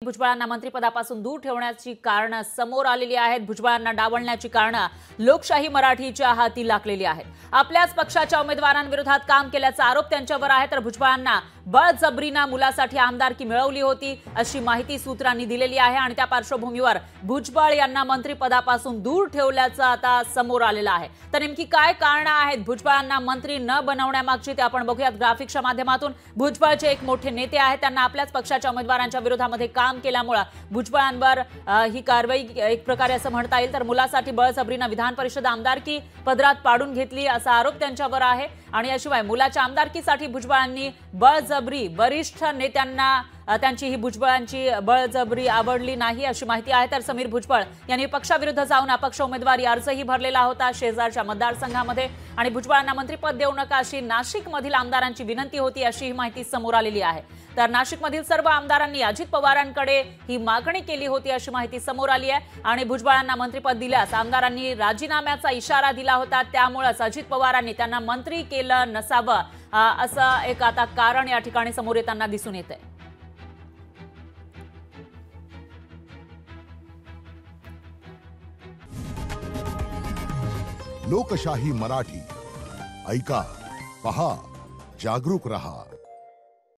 भुजबळांना मंत्रिपदापासून दूर ठेवण्याची कारणं समोर आलेली आहेत। भुजबळांना डावलण्याची कारणं लोकशाही मराठीच्या हाती लागलेली आहेत। आपल्याच पक्षाच्या उमेदवारांविरोधात काम केल्याचा आरोप त्यांच्यावर आहे। तर भुजबळांना बळजबरीने मुलासाठी आमदारकी मिळवली होती अशी माहिती सूत्रांनी दिलेली आहे आणि त्या पार्श्वभूमीवर भुजबळ यांना मंत्रिपदापासून दूर ठेवल्याचं आता समोर आलेलं आहे। तर नेमकी काय कारणं आहेत भुजबळांना मंत्री न बनवण्यामागची ते आपण बघूयात ग्राफिक्सच्या माध्यमातून। भुजबळचे एक मोठे नेते आहेत, त्यांना आपल्याच पक्षाच्या उमेदवारांच्या विरोधामध्ये काम केल्यामुळे भुजबळांवर ही कारवाई एक प्रकारे असं म्हणता येईल। तर मुलासाठी बळजबरीने विधान परिषद आमदारकी पदरात पाडून घेतली असा आरोप त्यांच्यावर आहे आणि याशिवाय मुलाच्या आमदारकीसाठी भुजबळांनी बळजबरी वरिष्ठ नेत्यांना त्यांची ही भुजबळांची बळजबरी आवडली नाही अशी माहिती आहे। तर समीर भुजबळ यांनी पक्षाविरुद्ध जाऊन अपक्ष उमेदवारी अर्जही भरलेला होता शेजारच्या मतदारसंघामध्ये आणि भुजबळांना मंत्रिपद देऊ नका अशी नाशिकमधील आमदारांची विनंती होती अशी ही माहिती समोर आलेली आहे। तर नाशिकमधील सर्व आमदारांनी अजित पवारांकडे ही मागणी केली होती अशी माहिती समोर आली आहे आणि भुजबळांना मंत्रिपद दिल्यास आमदारांनी राजीनाम्याचा इशारा दिला होता, त्यामुळेच अजित पवारांनी त्यांना मंत्री केलं नसावं असं एक आता कारण या ठिकाणी समोर येताना दिसून येतंय। लोकशाही मराठी ऐका, पहा, जागरूक रहा।